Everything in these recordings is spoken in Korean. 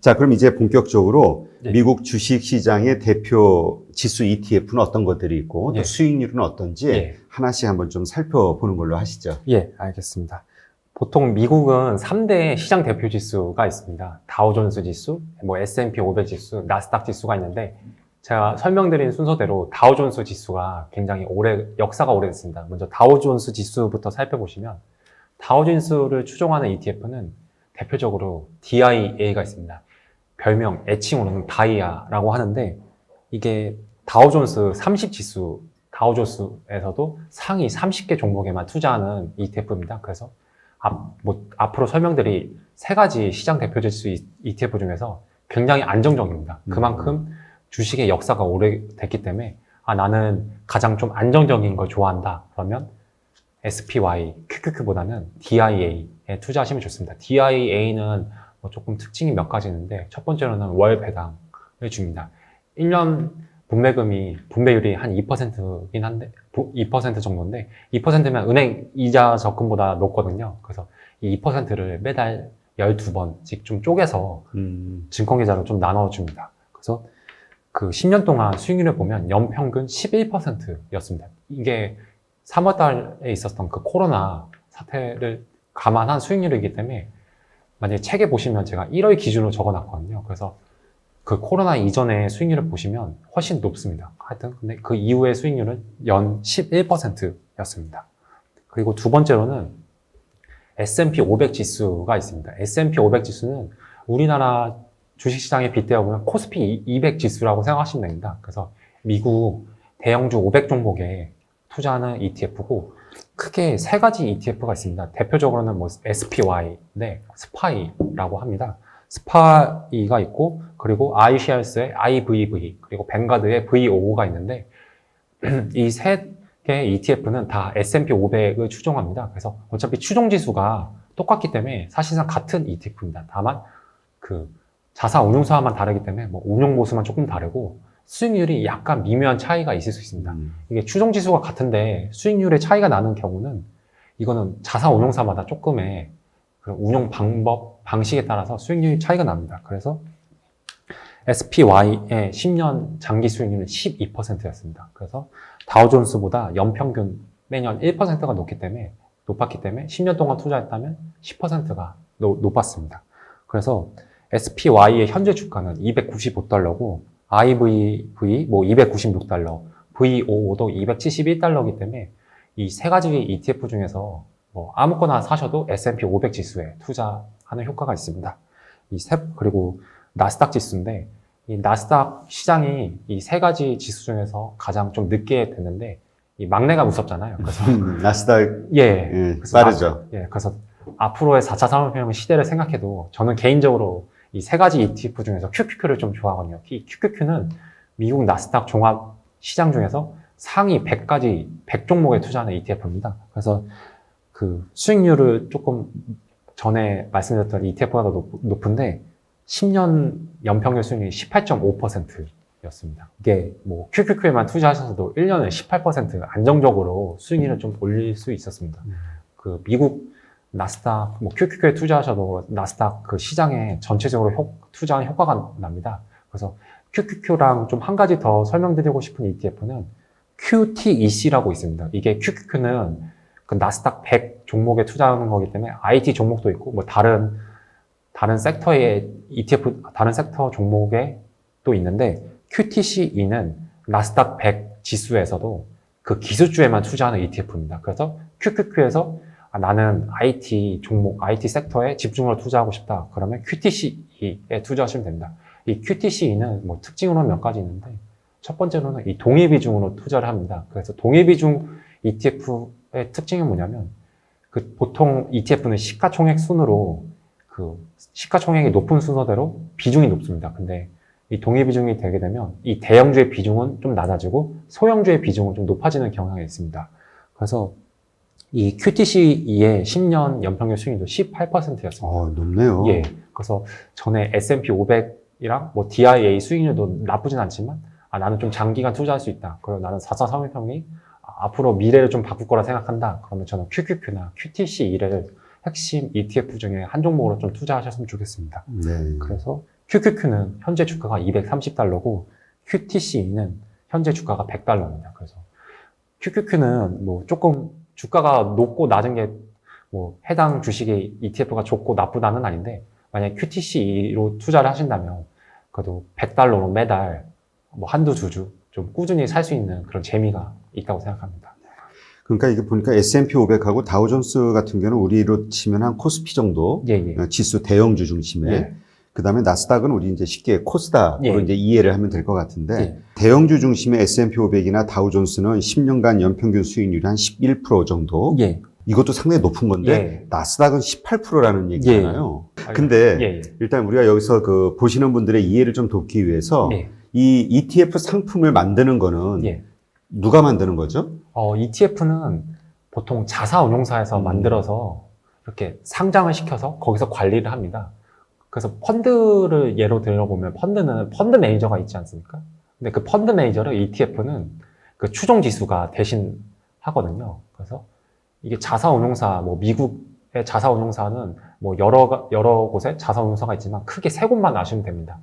자, 그럼 이제 본격적으로 네. 미국 주식시장의 대표 지수 ETF는 어떤 것들이 있고 또 예. 수익률은 어떤지 예. 하나씩 한번 좀 살펴보는 걸로 하시죠. 예, 알겠습니다. 보통 미국은 3대 시장 대표 지수가 있습니다. 다우존스 지수, 뭐 S&P 500 지수, 나스닥 지수가 있는데 제가 설명드린 순서대로 다우존스 지수가 굉장히 역사가 오래됐습니다. 먼저 다우존스 지수부터 살펴보시면 다우존스를 추종하는 ETF는 대표적으로 DIA가 있습니다. 별명, 애칭으로는 다이아라고 하는데 이게 다우존스 30 지수, 다우존스에서도 상위 30개 종목에만 투자하는 ETF입니다. 그래서 앞으로 설명드릴 세 가지 시장 대표 지수 ETF 중에서 굉장히 안정적입니다. 그만큼 주식의 역사가 오래됐기 때문에 나는 가장 좀 안정적인 걸 좋아한다. 그러면 SPY, QQQ보다는 DIA에 투자하시면 좋습니다. DIA는 조금 특징이 몇 가지 있는데 첫 번째로는 월 배당을 줍니다. 1년 분배율이 한 2%긴 한데 2% 정도인데 2%면 은행 이자 적금보다 높거든요. 그래서 이 2%를 매달 12번씩 좀 쪼개서 증권계좌로 좀 나눠줍니다. 그래서 그 10년 동안 수익률을 보면 연평균 11%였습니다. 이게 3월 달에 있었던 그 코로나 사태를 감안한 수익률이기 때문에 만약에 책에 보시면 제가 1월 기준으로 적어놨거든요. 그래서 그 코로나 이전의 수익률을 보시면 훨씬 높습니다. 하여튼 근데 그 이후의 수익률은 연 11%였습니다. 그리고 두 번째로는 S&P 500 지수가 있습니다. S&P 500 지수는 우리나라 주식시장에 빗대어 보면 코스피 200 지수라고 생각하시면 됩니다. 그래서 미국 대형주 500 종목에 투자하는 ETF고 크게 세 가지 ETF가 있습니다. 대표적으로는 뭐 SPY인데 스파이라고 합니다. 스파이가 있고 그리고 iShares의 IVV 그리고 뱅가드의 VOO가 있는데 이 세 개의 ETF는 다 S&P 500을 추종합니다. 그래서 어차피 추종 지수가 똑같기 때문에 사실상 같은 ETF입니다. 다만 그 자산 운용사만 다르기 때문에 뭐 운용 보수만 조금 다르고 수익률이 약간 미묘한 차이가 있을 수 있습니다. 이게 추종 지수가 같은데 수익률의 차이가 나는 경우는 이거는 자산 운용사마다 조금의 그런 운용 방식에 따라서 수익률이 차이가 납니다. 그래서 SPY의 10년 장기 수익률은 12%였습니다. 그래서 다우존스보다 연평균 매년 1%가 높았기 때문에 10년 동안 투자했다면 10%가 높았습니다. 그래서 SPY의 현재 주가는 295달러고 IVV 뭐 296달러, VOO도 271달러이기 때문에 이 세 가지 ETF 중에서 뭐 아무거나 사셔도 S&P 500 지수에 투자하는 효과가 있습니다. 그리고 나스닥 지수인데 이 나스닥 시장이 이 세 가지 지수 중에서 가장 좀 늦게 됐는데 이 막내가 무섭잖아요. 그래서 나스닥 그래서 빠르죠. 그래서 앞으로의 4차 산업혁명 시대를 생각해도 저는 개인적으로 이 세 가지 ETF 중에서 QQQ를 좀 좋아하거든요. 이 QQQ는 미국 나스닥 종합 시장 중에서 상위 100종목에 투자하는 ETF입니다. 그래서 그 수익률을 조금 전에 말씀드렸던 ETF보다 더 높은데 10년 연평균 수익률이 18.5%였습니다. 이게 뭐 QQQ에만 투자하셔서도 1년에 18% 안정적으로 수익률을 좀 올릴 수 있었습니다. 그 미국 나스닥, 뭐 QQQ에 투자하셔도 나스닥 그 시장에 전체적으로 투자한 효과가 납니다. 그래서 QQQ랑 좀 한 가지 더 설명드리고 싶은 ETF는 QTEC라고 있습니다. 이게 QQQ는 그 나스닥 100 종목에 투자하는 거기 때문에 IT 종목도 있고 뭐 다른 섹터의 ETF, 다른 섹터 종목에 또 있는데 QTCE는 나스닥 100 지수에서도 그 기술주에만 투자하는 ETF입니다. 그래서 QQQ에서 나는 IT 종목, IT 섹터에 집중으로 투자하고 싶다. 그러면 QTCE에 투자하시면 됩니다. 이 QTCE는 뭐 특징으로 몇 가지 있는데 첫 번째로는 이 동일비중으로 투자를 합니다. 그래서 동일비중 ETF의 특징이 뭐냐면 그 보통 ETF는 시가총액 순으로 그 시가총액이 높은 순서대로 비중이 높습니다. 근데 이 동일비중이 되게 되면 이 대형주의 비중은 좀 낮아지고 소형주의 비중은 좀 높아지는 경향이 있습니다. 그래서 이 QTCE의 10년 연평균 수익률도 18%였습니다. 높네요. 예. 그래서 전에 S&P 500이랑 뭐 DIA 수익률도 나쁘진 않지만 나는 좀 장기간 투자할 수 있다. 그리고 나는 4차 산업혁명이 앞으로 미래를 좀 바꿀 거라 생각한다. 그러면 저는 QQQ나 QTCE를 핵심 ETF 중에 한 종목으로 좀 투자하셨으면 좋겠습니다. 네. 그래서 QQQ는 현재 주가가 230달러고 QTC는 현재 주가가 100달러입니다. 그래서 QQQ는 뭐 조금 주가가 높고 낮은 게 뭐 해당 주식의 ETF가 좋고 나쁘다는 아닌데, 만약에 QTC로 투자를 하신다면 그래도 100달러로 매달 뭐 한두 주 좀 꾸준히 살 수 있는 그런 재미가 있다고 생각합니다. 그러니까 이게 보니까 S&P 500하고 다우존스 같은 경우는 우리로 치면 한 코스피 정도 예, 예. 지수 대형주 중심에 예. 그다음에 나스닥은 우리 이제 쉽게 코스닥으로 예. 이제 이해를 하면 될 것 같은데 예. 대형주 중심의 S&P 500이나 다우존스는 10년간 연평균 수익률이 한 11% 정도. 예. 이것도 상당히 높은 건데 예. 나스닥은 18%라는 얘기잖아요. 예. 근데 예, 예. 일단 우리가 여기서 그 보시는 분들의 이해를 좀 돕기 위해서 예. 이 ETF 상품을 만드는 거는 예. 누가 만드는 거죠? ETF는 보통 자사운용사에서 만들어서 이렇게 상장을 시켜서 거기서 관리를 합니다. 그래서 펀드를 예로 들어보면 펀드는 펀드 매니저가 있지 않습니까? 근데 그 펀드 매니저를 ETF는 그 추종 지수가 대신 하거든요. 그래서 이게 자사운용사, 뭐 미국의 자사운용사는 뭐 여러 곳에 자사운용사가 있지만 크게 세 곳만 아시면 됩니다.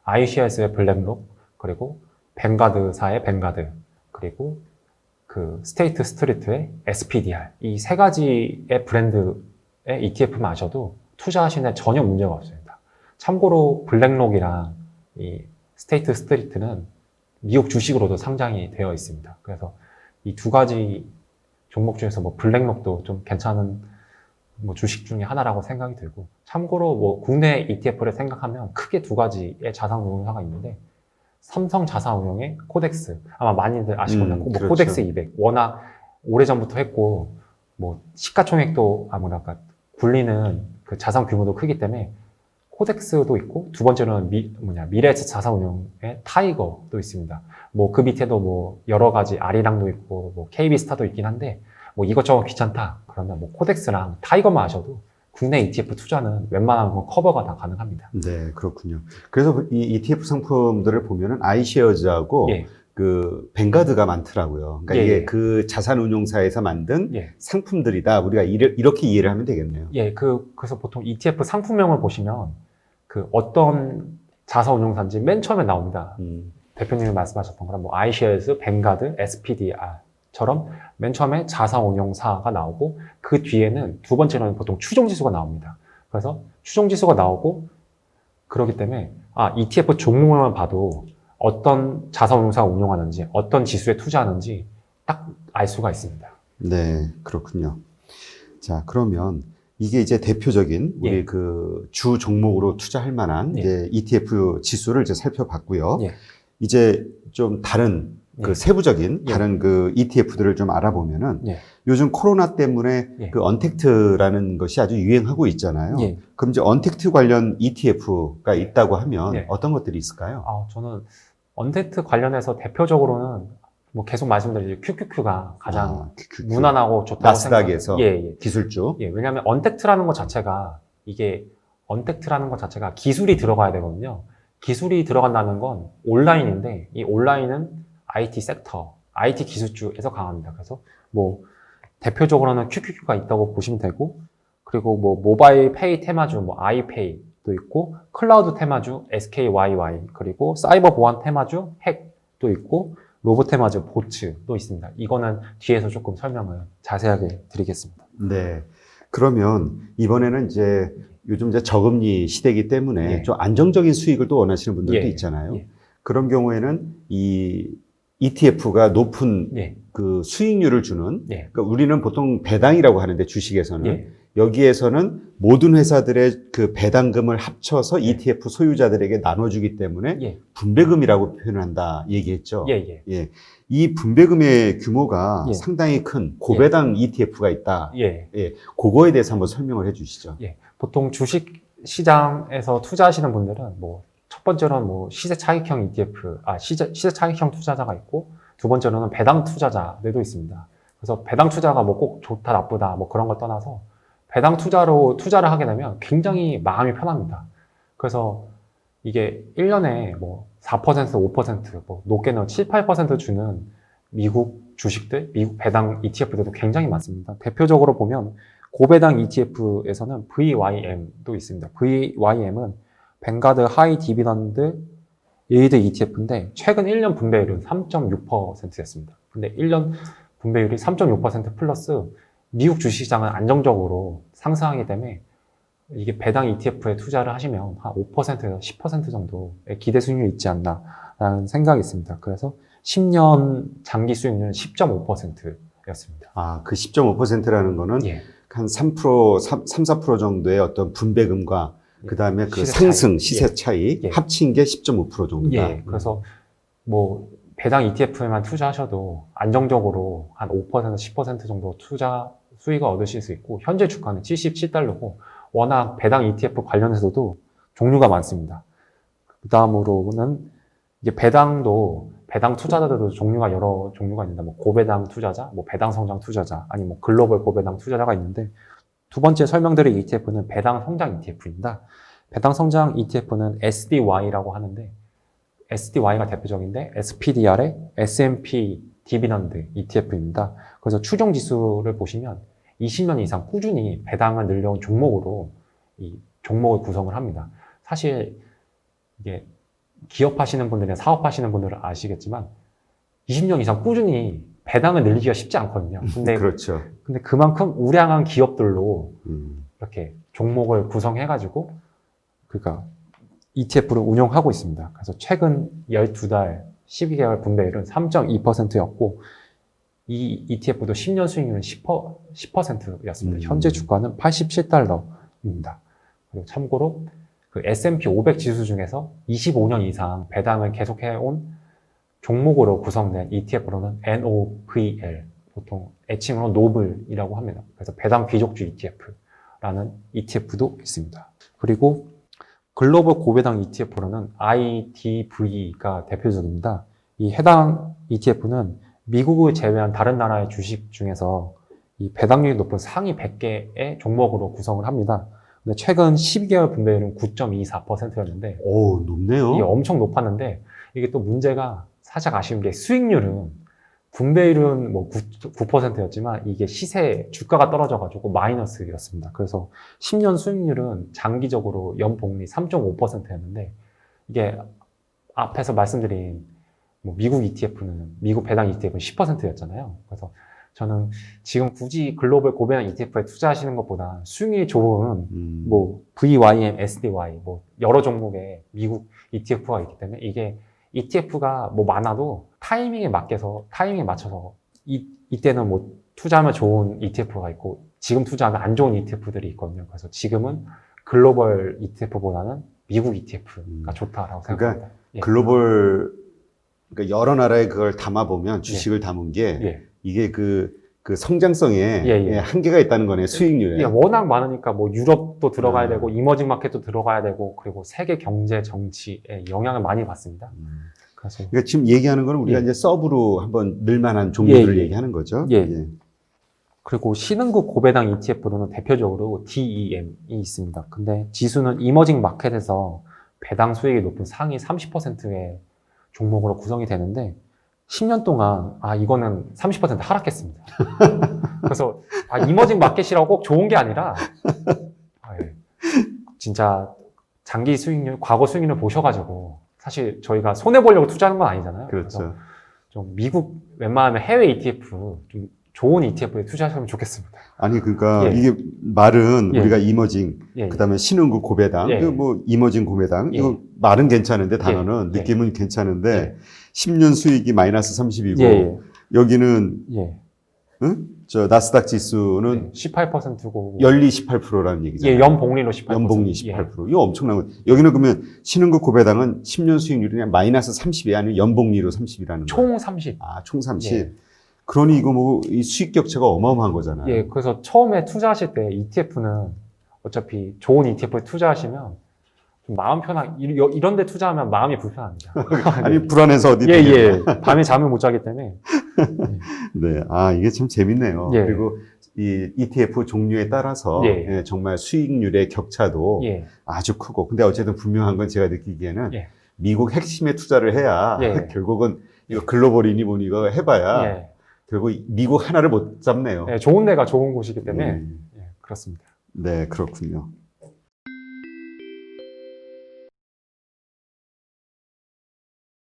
iShares의 블랙록, 그리고 뱅가드사의 뱅가드, 그리고 그 스테이트 스트리트의 SPDR, 이 세 가지의 브랜드의 ETF만 아셔도 투자하시는 데 전혀 문제가 없습니다. 참고로 블랙록이랑 이 스테이트 스트리트는 미국 주식으로도 상장이 되어 있습니다. 그래서 이 두 가지 종목 중에서 뭐 블랙록도 좀 괜찮은 뭐 주식 중에 하나라고 생각이 들고, 참고로 뭐 국내 ETF를 생각하면 크게 두 가지의 자산운용사가 있는데, 삼성 자산운용의 코덱스, 아마 많이들 아시거든요. 뭐 그렇죠. 코덱스 200 워낙 오래전부터 했고, 뭐 시가총액도 뭐랄까 굴리는 그 자산 규모도 크기 때문에 코덱스도 있고, 두 번째로는 미래에셋 자산운용의 타이거도 있습니다. 뭐 그 밑에도 뭐 여러 가지 아리랑도 있고 뭐 KB스타도 있긴 한데, 뭐 이것저것 귀찮다 그러면 뭐 코덱스랑 타이거만 아셔도 국내 ETF 투자는 웬만한 건 커버가 다 가능합니다. 네, 그렇군요. 그래서 이 ETF 상품들을 보면은 아이쉐어즈하고 예. 그 뱅가드가 많더라고요. 그러니까 예, 이게 예. 그 자산운용사에서 만든 예. 상품들이다. 우리가 이렇게 이해를 하면 되겠네요. 예, 그래서 보통 ETF 상품명을 보시면 그 어떤 자산운용사인지 맨 처음에 나옵니다. 대표님이 말씀하셨던 거랑 뭐 iShares, 뱅가드, SPDR처럼 맨 처음에 자산운용사가 나오고, 그 뒤에는 두 번째로는 보통 추종지수가 나옵니다. 그래서 추종지수가 나오고, 그렇기 때문에 ETF 종목만 봐도 어떤 자산운용사가 운용하는지, 어떤 지수에 투자하는지 딱 알 수가 있습니다. 네, 그렇군요. 자, 그러면 이게 이제 대표적인 우리 예. 그 주 종목으로 투자할 만한 예. 이제 ETF 지수를 이제 살펴봤고요. 예. 이제 좀 다른 그 예. 세부적인 예. 다른 그 ETF들을 좀 알아보면은 예. 요즘 코로나 때문에 예. 그 언택트라는 것이 아주 유행하고 있잖아요. 예. 그럼 이제 언택트 관련 ETF가 있다고 하면 예. 어떤 것들이 있을까요? 저는 언택트 관련해서 대표적으로는 뭐 계속 말씀드린 QQQ가 가장 QQQ. 무난하고 좋다고 나스닥에서 예. 기술주. 예, 왜냐하면 언택트라는 것 자체가, 이게 언택트라는 것 자체가 기술이 들어가야 되거든요. 기술이 들어간다는 건 온라인인데, 이 온라인은 IT 섹터, IT 기술주에서 강합니다. 그래서 뭐 대표적으로는 QQQ가 있다고 보시면 되고, 그리고 뭐 모바일 페이 테마주, 뭐 아이페이도 있고, 클라우드 테마주 SKYY, 그리고 사이버 보안 테마주 핵도 있고, 로봇 테마주 보츠도 있습니다. 이거는 뒤에서 조금 설명을 자세하게 드리겠습니다. 네. 그러면 이번에는 이제 요즘 이제 저금리 시대이기 때문에 예. 좀 안정적인 수익을 또 원하시는 분들도 예. 있잖아요. 예. 그런 경우에는 이 ETF가 높은 예. 그 수익률을 주는, 예. 그러니까 우리는 보통 배당이라고 하는데 주식에서는 예. 여기에서는 모든 회사들의 그 배당금을 합쳐서 ETF 소유자들에게 나눠주기 때문에 예. 분배금이라고 표현한다 얘기했죠. 예. 예. 이 분배금의 규모가 예. 상당히 큰 고배당 ETF가 있다. 예. 예. 그거에 대해서 한번 설명을 해 주시죠. 예. 보통 주식 시장에서 투자하시는 분들은 뭐 첫 번째로는 뭐 시세 차익형 ETF, 시세 차익형 투자자가 있고, 두 번째로는 배당 투자자들도 있습니다. 그래서 배당 투자가 뭐 꼭 좋다 나쁘다 뭐 그런 걸 떠나서 배당 투자로 투자를 하게 되면 굉장히 마음이 편합니다. 그래서 이게 1년에 뭐 4%, 5%, 뭐 높게는 7, 8% 주는 미국 주식들, 미국 배당 ETF들도 굉장히 많습니다. 대표적으로 보면 고배당 ETF에서는 VYM도 있습니다. VYM은 벵가드 하이 디비던드 일드 ETF인데 최근 1년 분배율은 3.6%였습니다. 근데 1년 분배율이 3.6% 플러스 미국 주식시장은 안정적으로 상승하기 때문에 이게 배당 ETF에 투자를 하시면 한 5%에서 10% 정도의 기대 수익률이 있지 않나라는 생각이 있습니다. 그래서 10년 장기 수익률은 10.5%였습니다. 아, 그 10.5%라는 거는 예. 한 3%, 4% 정도의 어떤 분배금과 그 다음에 그 시세 상승, 차이. 시세 차이 예. 합친 게 10.5% 정도다. 예, 그래서 뭐 배당 ETF에만 투자하셔도 안정적으로 한 5%, 10% 정도 투자 수익을 얻으실 수 있고 현재 주가는 77달러고 워낙 배당 ETF 관련해서도 종류가 많습니다. 그 다음으로는 이제 배당 투자자들도 종류가 여러 종류가 있는데 뭐 고배당 투자자, 뭐 배당 성장 투자자, 아니 뭐 글로벌 고배당 투자자가 있는데 두 번째 설명드릴 ETF는 배당 성장 ETF입니다. 배당 성장 ETF는 SDY라고 하는데 SDY가 대표적인데 SPDR의 S&P 디비던드 ETF입니다. 그래서 추종 지수를 보시면 20년 이상 꾸준히 배당을 늘려온 종목으로 이 종목을 구성을 합니다. 사실 이게 기업하시는 분들이나 사업하시는 분들은 아시겠지만 20년 이상 꾸준히 배당을 늘리기가 쉽지 않거든요. 근데 그렇죠. 근데 그만큼 우량한 기업들로 이렇게 종목을 구성해가지고 그러니까 ETF를 운영하고 있습니다. 그래서 최근 12달 12개월 분배율은 3.2%였고 이 ETF도 10년 수익률은 10%였습니다. 현재 주가는 87달러입니다. 그리고 참고로 그 S&P 500 지수 중에서 25년 이상 배당을 계속해온 종목으로 구성된 ETF로는 NOVL, 보통 애칭으로 노블이라고 합니다. 그래서 배당 귀족주 ETF라는 ETF도 있습니다. 그리고 글로벌 고배당 ETF로는 IDV가 대표적입니다. 이 해당 ETF는 미국을 제외한 다른 나라의 주식 중에서 이 배당률이 높은 상위 100개의 종목으로 구성을 합니다. 근데 최근 12개월 분배율은 9.24%였는데 오, 높네요. 이게 엄청 높았는데 이게 또 문제가 살짝 아쉬운 게 수익률은 분배율은 뭐 9%였지만 이게 시세 주가가 떨어져가지고 마이너스였습니다. 그래서 10년 수익률은 장기적으로 연복리 3.5%였는데 이게 앞에서 말씀드린 뭐 미국 ETF는 미국 배당 ETF는 10%였잖아요. 그래서 저는 지금 굳이 글로벌 고배당 ETF에 투자하시는 것보다 수익률이 좋은 뭐 VYM, SDY 뭐 여러 종목의 미국 ETF가 있기 때문에 이게 ETF가 뭐 많아도 타이밍에 맞춰서 이때는 뭐 투자하면 좋은 ETF가 있고 지금 투자하면 안 좋은 ETF들이 있거든요. 그래서 지금은 글로벌 ETF보다는 미국 ETF가 좋다라고 생각합니다. 예. 그러니까 여러 나라에 그걸 담아보면 주식을 담은 게 예. 이게 그 성장성에 한계가 있다는 거네, 수익률에. 예, 워낙 많으니까 뭐 유럽도 들어가야 아. 되고 이머징 마켓도 들어가야 되고 그리고 세계 경제 정치에 영향을 많이 받습니다. 그래서 그러니까 지금 얘기하는 거는 우리가 예. 이제 서브로 한번 늘만한 종류들을 예. 얘기하는 거죠. 예. 그리고 신흥국 고배당 ETF로는 대표적으로 DEM이 있습니다. 근데 지수는 이머징 마켓에서 배당 수익이 높은 상위 30%의 종목으로 구성이 되는데 10년 동안 이거는 30% 하락했습니다. 그래서 이머징 마켓이라고 꼭 좋은 게 아니라 진짜 장기 수익률, 과거 수익률을 보셔가지고 사실 저희가 손해 보려고 투자하는 건 아니잖아요. 그렇죠. 그래서 좀 미국 웬만하면 해외 ETF 좀 좋은 ETF에 투자하시면 좋겠습니다. 아니 그러니까 예. 이게 말은 예. 우리가 이머징, 예. 그다음에 신흥국 고배당, 예. 뭐 이머징 고배당 예. 이거 말은 괜찮은데 단어는 예. 느낌은 괜찮은데 예. 10년 수익이 마이너스 30이고 예. 여기는 예. 저 나스닥 지수는 18%고 연리 18%라는 얘기잖아요. 예, 연복리로 18%. 연복리 18%. 이거 엄청난 거. 여기는 그러면 신흥국 고배당은 10년 수익률이 그냥 마이너스 30이 아니면 연복리로 30이라는 거예요. 총 30. 총 30. 예. 그러니 이거 뭐 이 수익 격차가 어마어마한 거잖아요. 예, 그래서 처음에 투자하실 때 ETF는 어차피 좋은 ETF에 투자하시면 좀 마음 이런 데 투자하면 마음이 불편합니다. 아니 불안해서 어디 예. 밤에 잠을 못 자기 때문에. 네. 이게 참 재밌네요. 예. 그리고 이 ETF 종류에 따라서 예. 정말 수익률의 격차도 예. 아주 크고. 근데 어쨌든 분명한 건 제가 느끼기에는 예. 미국 핵심에 투자를 해야 예. 결국은 이거 글로벌이니 뭐니 이거 해봐야 예. 결국 미국 하나를 못 잡네요. 예, 좋은 데가 좋은 곳이기 때문에 예. 예, 그렇습니다. 네, 그렇군요.